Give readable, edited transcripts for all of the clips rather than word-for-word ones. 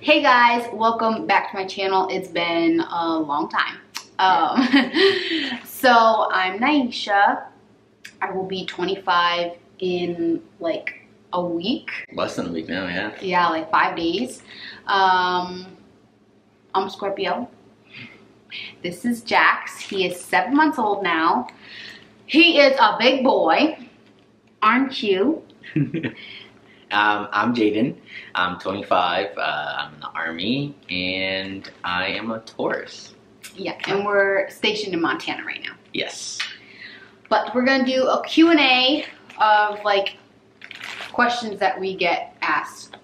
Hey guys, welcome back to my channel. It's been a long time. So I'm Naisha. I will be 25 in like a week. Less than a week now, yeah. Yeah, like 5 days. I'm Scorpio. This is Jax. He is 7 months old now. He is a big boy. Aren't you? I'm Jaden. I'm 25. I'm in the Army, and I am a Taurus. Yeah, and we're stationed in Montana right now. Yes. But we're gonna do a Q&A of like questions that we get asked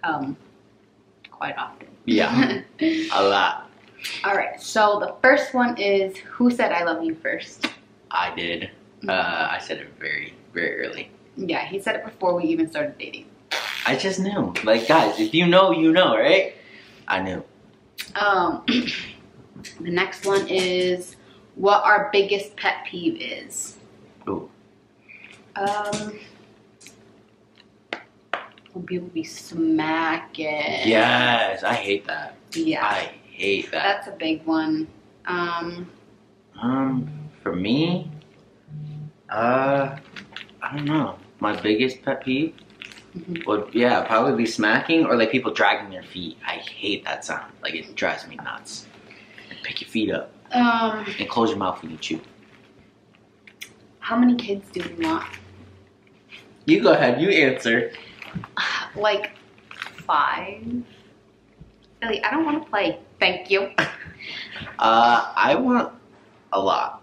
quite often. Yeah, a lot. All right, so the first one is, who said I love you first? I did. I said it very, very early. Yeah, he said it before we even started dating. I just knew. Like, guys, if you know, you know, right? I knew. The next one is, what our biggest pet peeve is. Ooh. When people be smacking. Yes, I hate that. Yeah. I hate that. That's a big one. For me, I don't know. My biggest pet peeve would, probably be smacking or like people dragging their feet. I hate that sound. Like, it drives me nuts. Like, pick your feet up and close your mouth when you chew. How many kids do we want? You go ahead. You answer. Like 5. Really, I don't want to play. Thank you. I want a lot.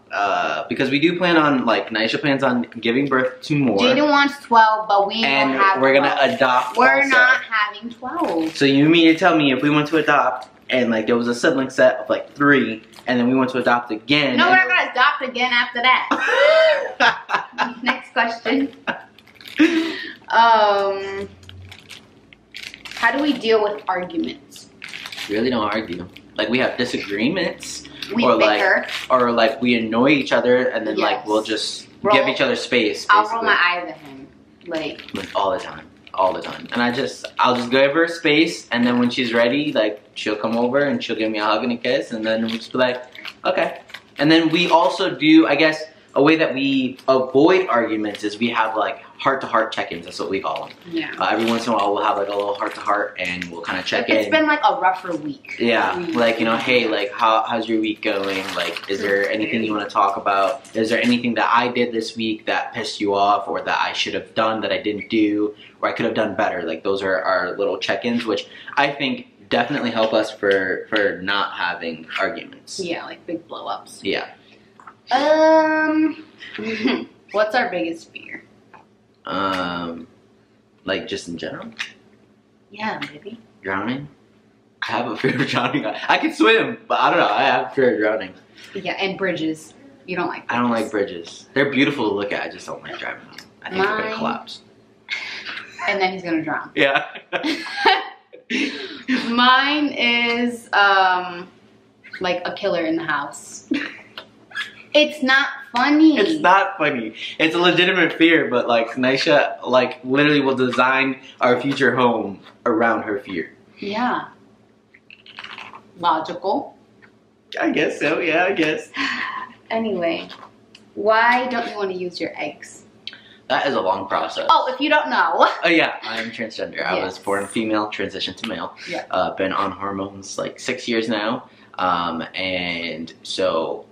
Because we do plan on, like, Naisha plans on giving birth to more. Jaden wants 12, but we don't have we're 12. gonna adopt. We're also. not having 12. So you mean to tell me if we went to adopt and like there was a sibling set of like 3, and then we went to adopt again? No, we're not gonna adopt again after that. Next question. How do we deal with arguments? We really don't argue. Like, we have disagreements. We or bicker. like we annoy each other, and then like we'll just give each other space. Basically. I'll roll my eyes at him, like all the time, and I'll just give her space, and then when she's ready, like, she'll come over and she'll give me a hug and a kiss, and then we'll just be like, okay. And then we also do, I guess, a way that we avoid arguments is we have like heart-to-heart check-ins. That's what we call them. Yeah. Every once in a while, we'll have like a little heart-to-heart, and we'll kind of check in. It's been like a rougher week. Yeah, like, you know, hey, like, how's your week going? Like, is there anything you want to talk about? Is there anything that I did this week that pissed you off, or that I should have done that I didn't do, or I could have done better? Like, those are our little check-ins, which I think definitely help us for not having arguments. Yeah, like big blow-ups. Yeah. What's our biggest fear? Like, just in general? Yeah, maybe. Drowning? I have a fear of drowning. I can swim, but I don't know. I have a fear of drowning. Yeah, and bridges. You don't like bridges. I don't like bridges. They're beautiful to look at. I just don't like driving them. I think they're going to collapse. And then he's going to drown. Yeah. Mine is, like a killer in the house. It's not funny. It's not funny. It's a legitimate fear, but like, Naisha, like, literally will design our future home around her fear. Yeah. Logical. I guess so, yeah, I guess. Anyway, why don't you want to use your eggs? That is a long process. Oh, if you don't know. Oh yeah, I am transgender. Yes. I was born female, transitioned to male. Yeah. Been on hormones like 6 years now. And so,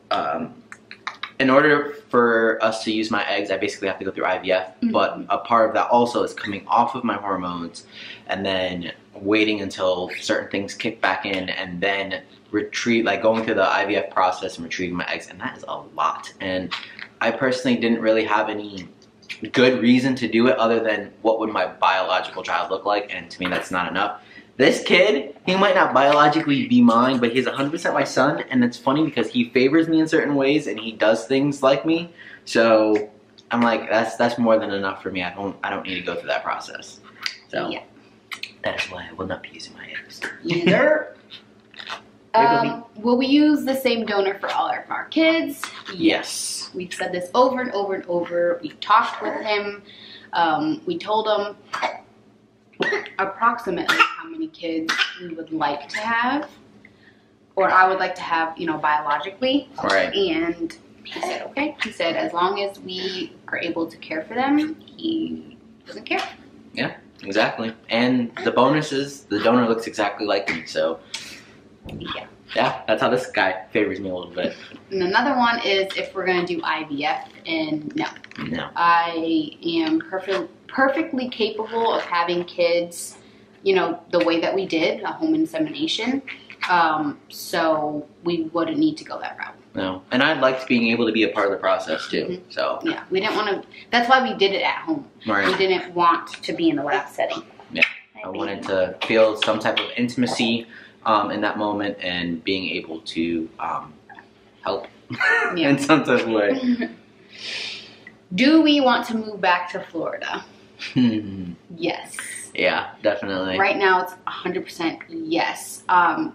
in order for us to use my eggs, I basically have to go through IVF, but a part of that also is coming off of my hormones and then waiting until certain things kick back in and then going through the IVF process and retrieving my eggs, and that is a lot. And I personally didn't really have any good reason to do it other than what would my biological child look like, and to me that's not enough. This kid, he might not biologically be mine, but he's 100% my son, and it's funny because he favors me in certain ways and he does things like me. So I'm like, that's more than enough for me. I don't need to go through that process. So yeah. That is why I will not be using my eggs. Either. Will we use the same donor for all of our kids? Yes. We've said this over and over and over. We talked with him. We told him approximately how many kids we would like to have, or I would like to have, you know, biologically. Right. And he said, okay. He said, as long as we are able to care for them, he doesn't care. Yeah, exactly. And the bonus is the donor looks exactly like me, so yeah, that's how this guy favors me a little bit. And another one is if we're gonna do IVF, and no. I am perfectly capable of having kids, you know, the way that we did, a home insemination. So we wouldn't need to go that route. No, and I liked being able to be a part of the process too. Mm-hmm. So yeah, we didn't want to. That's why we did it at home. Right. We didn't want to be in the lab setting. Yeah, I wanted to feel some type of intimacy in that moment and being able to help in some type of way. Do we want to move back to Florida? Yes. Yeah, definitely. Right now it's 100% yes.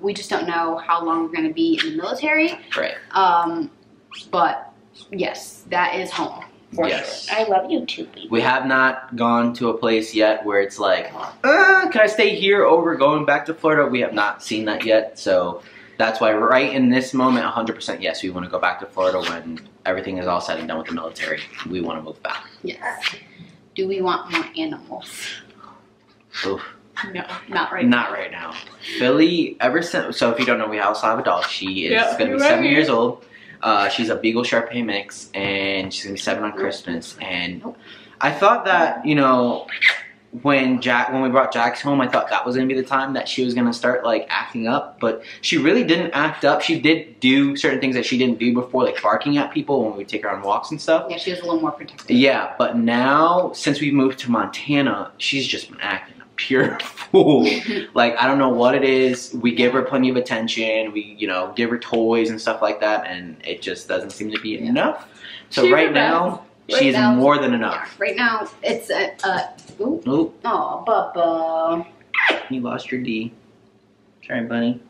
We just don't know how long we're going to be in the military. Right. But yes, that is home. For yes. Sure. I love you too, baby. We have not gone to a place yet where it's like, can I stay here over going back to Florida? We have not seen that yet. So that's why right in this moment, 100% yes, we want to go back to Florida when everything is all said and done with the military. We want to move back. Yes. Do we want more animals? Oof. No, not right now. Not right now. Philly, ever since, so if you don't know, we also have a dog. She is going to be 7 years old. She's a Beagle Shar-Pei mix, and she's going to be 7 on Christmas. And I thought that, you know, when we brought Jax home, I thought that was going to be the time that she was going to start, like, acting up. But she really didn't act up. She did do certain things that she didn't do before, like barking at people when we take her on walks and stuff. Yeah, she was a little more protective. Yeah, but now, since we moved to Montana, she's just been acting a pure fool. Like, I don't know what it is. We give her plenty of attention. We, you know, give her toys and stuff like that, and it just doesn't seem to be enough. So she's right now, she's more than enough. Yeah, right now, it's ooh. Ooh. Oh, Bubba. You lost your D. Sorry, bunny.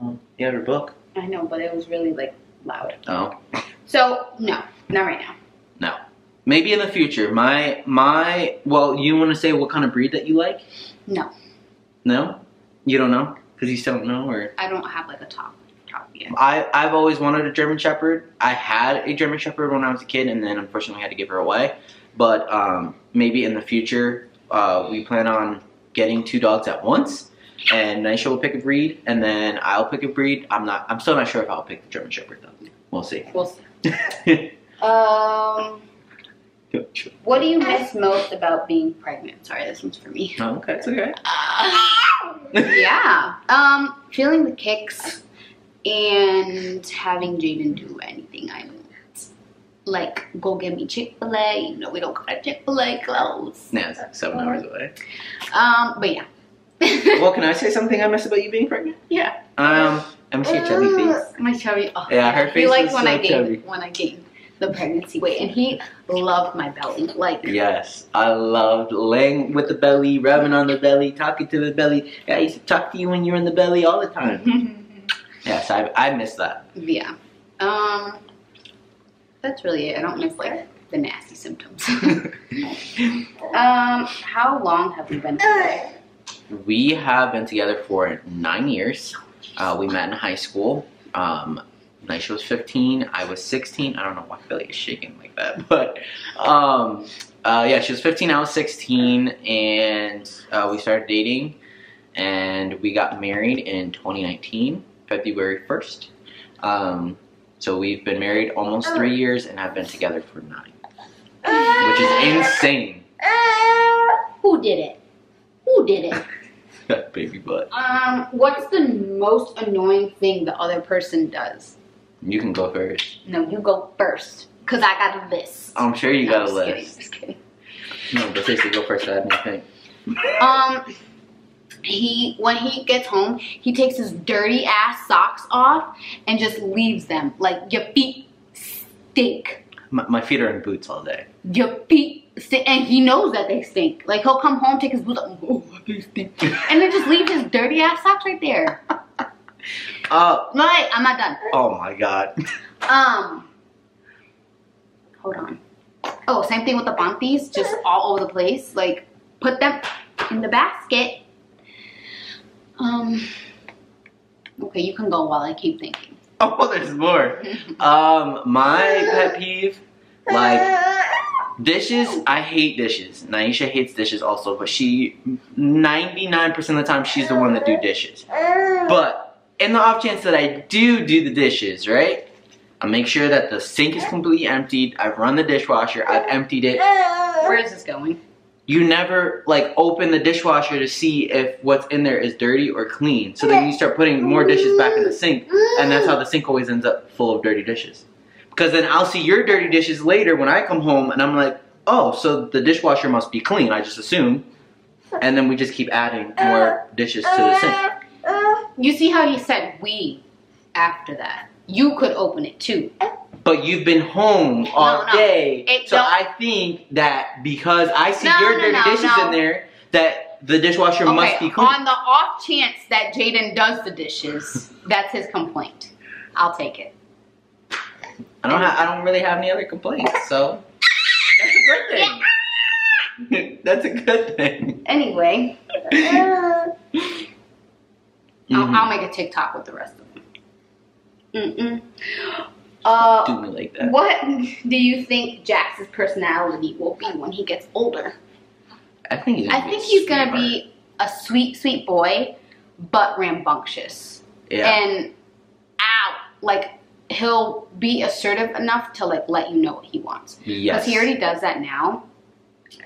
You have your book? I know, but it was really, like, loud. Oh. So, no. Not right now. No. Maybe in the future. Well, you want to say what kind of breed that you like? No. No? You don't know? Because you still don't know? Or I don't have, like, a top yet. I've always wanted a German Shepherd. I had a German Shepherd when I was a kid, and then unfortunately had to give her away. But maybe in the future, we plan on getting 2 dogs at once. And Nisha will pick a breed, and then I'll pick a breed. I'm still not sure if I'll pick the German Shepherd though. We'll see. We'll see. What do you miss most about being pregnant? Sorry, this one's for me. Oh, okay, it's okay. Yeah. Feeling the kicks and having Jaden do anything I want. Like, go get me Chick-fil-A. You know, we don't got Chick-fil-A clothes. Yeah, it's like 7 hours away. But yeah. Well, can I say something I miss about you being pregnant? Yeah. Let me see your chubby face. My chubby. Oh, yeah, her face he liked is when so I chubby. gained the pregnancy weight, and he loved my belly. Like, yes, I loved laying with the belly, rubbing on the belly, talking to the belly. Yeah, I used to talk to you when you were in the belly all the time. Yes, I miss that. Yeah. That's really it. I don't miss, like, the nasty symptoms. How long have we been together? We have been together for 9 years. We met in high school. Nisha was 15. I was 16. I don't know why Billy is shaking like that, but yeah, she was 15. I was 16, and we started dating, and we got married in 2019, February 1st. So we've been married almost 3 years and have been together for 9, which is insane. Who did it? Who did it? That baby butt. What's the most annoying thing the other person does? You can go first. No, you go first, cause I got a list. I'm sure you got a list. Just kidding. No, but seriously, go first. I have anything. When he gets home, he takes his dirty ass socks off and just leaves them. Like, your feet stink. My feet are in boots all day. Your feet stink, and he knows that they stink. Like, he'll come home, take his boots off, oh, my feet stink, and then just leave his dirty ass socks right there. No, I'm not done. Oh my god. Hold on. Oh, same thing with the panties, just all over the place. Like, put them in the basket. Okay, you can go while I keep thinking. Oh, there's more. My pet peeve, like dishes. I hate dishes. Naisha hates dishes also, but she 99% of the time she's the one that do dishes. But in the off chance that I do the dishes, right? I make sure that the sink is completely emptied. I've run the dishwasher. I've emptied it. Where is this going? You never like open the dishwasher to see if what's in there is dirty or clean. So then you start putting more dishes back in the sink, and that's how the sink always ends up full of dirty dishes. Because then I'll see your dirty dishes later when I come home, and I'm like, oh, so the dishwasher must be clean. I just assume. And then we just keep adding more dishes to the sink. You see how he said we after that? You could open it too. But you've been home all day. So I think that because I see your dirty dishes in there, that the dishwasher must be clean. On the off chance that Jaden does the dishes, that's his complaint. I'll take it. I don't really have any other complaints, so that's a good thing. That's a good thing. Anyway, I'll make a TikTok with the rest of them. Do me like that. What do you think Jax's personality will be when he gets older? I think he's gonna be a sweet, sweet boy, but rambunctious. Yeah. And like he'll be assertive enough to like let you know what he wants. Yes. Because he already does that now.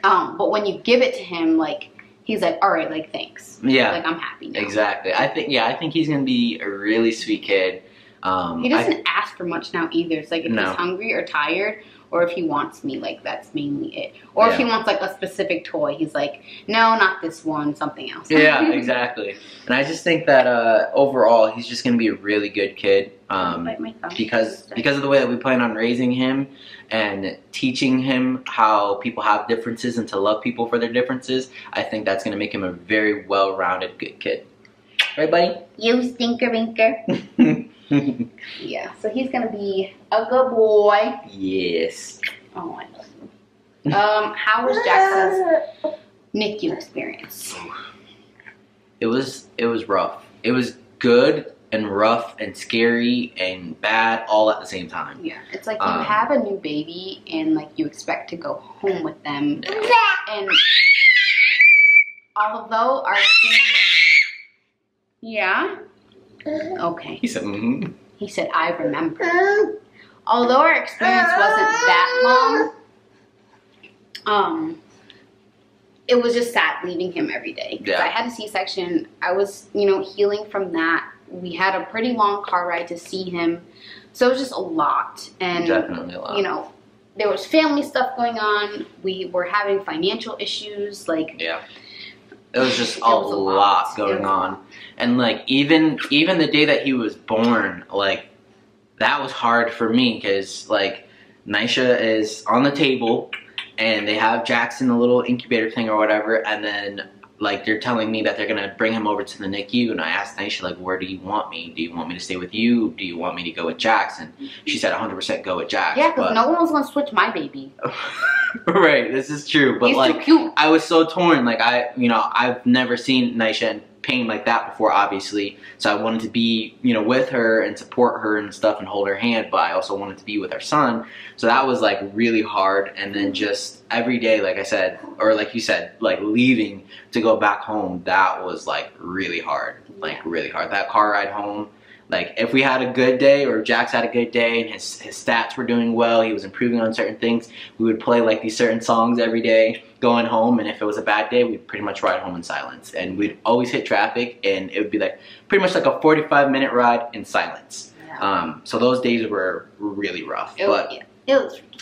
But when you give it to him, like he's like, all right, like thanks. Yeah. Like I'm happy now. Exactly. I think he's gonna be a really sweet kid. He doesn't ask for much now either. It's like if he's hungry or tired, or if he wants me, like that's mainly it. Or if he wants like a specific toy, he's like, no, not this one, something else. Yeah, exactly. And I just think that overall, he's just gonna be a really good kid. Because of the way that we plan on raising him and teaching him how people have differences and to love people for their differences. I think that's gonna make him a very well-rounded good kid. Right, buddy? You stinker winker. Yeah, so he's gonna be a good boy. Yes. Oh, I love him. How was Jackson's NICU experience? It was rough. It was good and rough and scary and bad all at the same time. Yeah, it's like you have a new baby and like you expect to go home with them, and although our okay. He said, mm-hmm. He said, I remember. Although our experience wasn't that long, it was just sad leaving him every day. Yeah. I had a C-section. I was, healing from that. We had a pretty long car ride to see him. So it was just a lot. And, definitely a lot. There was family stuff going on. We were having financial issues. Yeah. It was just a lot going on. And like even the day that he was born, like that was hard for me because like Naisha is on the table and they have Jackson a little incubator thing or whatever, and then like they're telling me that they're gonna bring him over to the NICU, and I asked Naisha like, where do you want me? Do you want me to stay with you? Do you want me to go with Jackson? She said 100% go with Jax. Yeah, because no one was gonna switch my baby. Right, this is true, but he's like too cute. I was so torn. Like I've never seen Naisha in pain like that before, obviously. So I wanted to be, with her and support her and stuff and hold her hand, but I also wanted to be with our son. So that was like really hard. And then just every day, like I said, or like you said, like leaving to go back home, that was like really hard. Like really hard. That car ride home. Like, if we had a good day, or Jax had a good day, and his stats were doing well, he was improving on certain things, we would play, like, these certain songs every day going home, and if it was a bad day, we'd pretty much ride home in silence. And we'd always hit traffic, and it would be, like, pretty much like a 45-minute ride in silence. Yeah. So those days were really rough.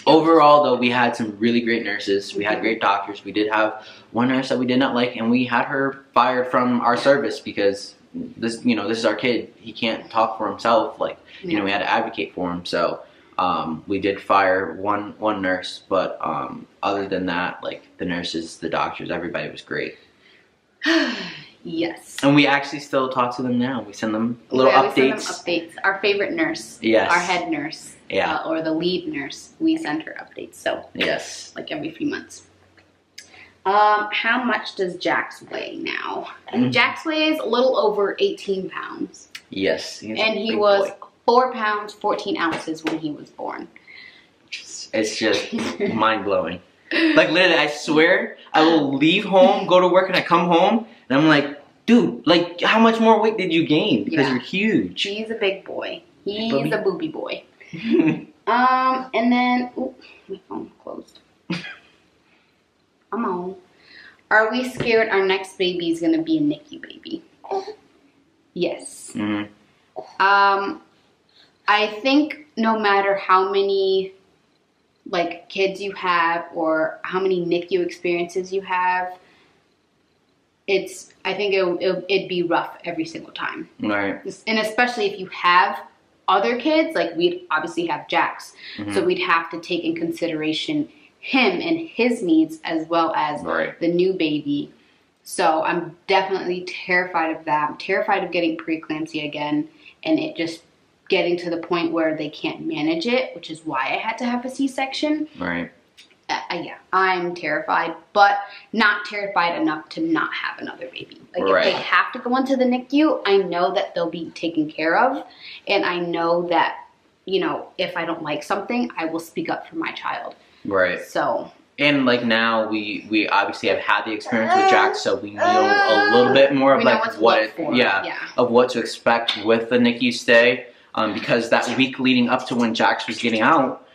Overall, though, we had some really great nurses. We had great doctors. We did have one nurse that we did not like, and we had her fired from our service because this is our kid. He can't talk for himself. Like, we had to advocate for him. So we did fire one nurse, but other than that, like the nurses, the doctors, everybody was great. Yes. And we actually still talk to them now. We send them little updates. We send them updates. Our favorite nurse. Yes. Our head nurse. Yeah. Or the lead nurse. We send her updates. So yes. like every few months. How much does Jax weigh now? Jax weighs a little over 18 pounds. Yes. And he was 4 pounds, 14 ounces when he was born. It's just mind-blowing. Like, literally, I swear, I will leave home, go to work, and I come home, and I'm like, dude, like, how much more weight did you gain? Because you're huge. He's a big boy. He's a booby boy. And then, ooh, my phone closed. Come on. Are we scared our next baby is going to be a NICU baby? Yes. I think no matter how many like kids you have or how many NICU experiences you have, I think it'd be rough every single time. Right. And especially if you have other kids, like we'd obviously have Jax, so we'd have to take in consideration him and his needs as well as the new baby. So I'm definitely terrified of that. I'm terrified of getting preeclampsia again and it just getting to the point where they can't manage it, which is why I had to have a C-section. Right. Yeah, I'm terrified, but not terrified enough to not have another baby. Like if they have to go into the NICU, I know that they'll be taken care of. And I know that, you know, if I don't like something, I will speak up for my child. Right. So. And like now we obviously have had the experience with Jax, so we know a little bit more of like what of what to expect with the NICU stay. Because that week leading up to when Jax was getting out,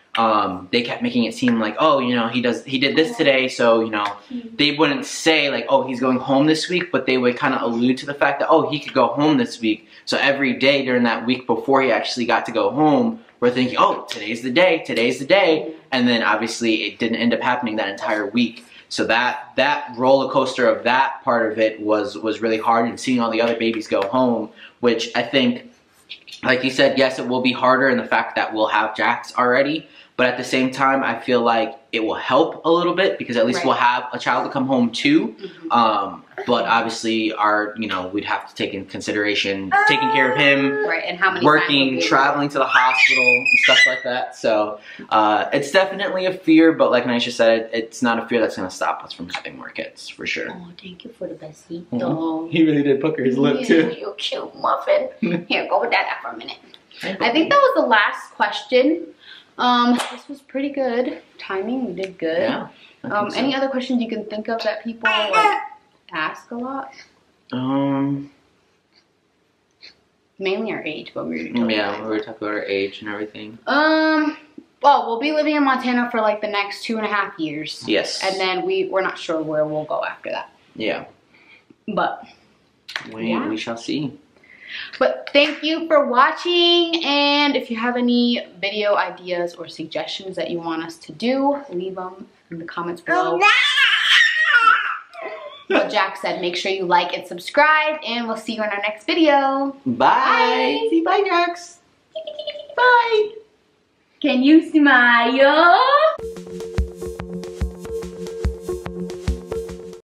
they kept making it seem like, oh, you know, he did this today, so, you know, they wouldn't say like, oh, he's going home this week, but they would kind of allude to the fact that, oh, he could go home this week. So every day during that week before he actually got to go home, we're thinking, oh, today's the day, and then obviously it didn't end up happening that entire week. So that roller coaster of that part of it was really hard, and seeing all the other babies go home, which I think, like you said, yes, it will be harder in the fact that we'll have Jax already, but at the same time, I feel like it will help a little bit because at least we'll have a child to come home to. But obviously, we'd have to take in consideration taking care of him, and how many working, traveling to the hospital, and stuff like that. So it's definitely a fear, but like Nisha said, it's not a fear that's going to stop us from having more kids, for sure. Oh, thank you for the besito. He really did pucker his lip too. You cute muffin. Here, go with that for a minute. I think that was the last question. This was pretty good. Timing, we did good. Yeah. Any other questions you can think of that people like ask a lot? Mainly our age, but we were we were talking about our age and everything. Well, we'll be living in Montana for like the next 2.5 years. Yes. And then we're not sure where we'll go after that. Yeah. But we shall see. But thank you for watching, and if you have any video ideas or suggestions that you want us to do, leave them in the comments below. But Jack said, make sure you like and subscribe, and we'll see you in our next video. Bye. Bye, Jax. Bye. Can you smile?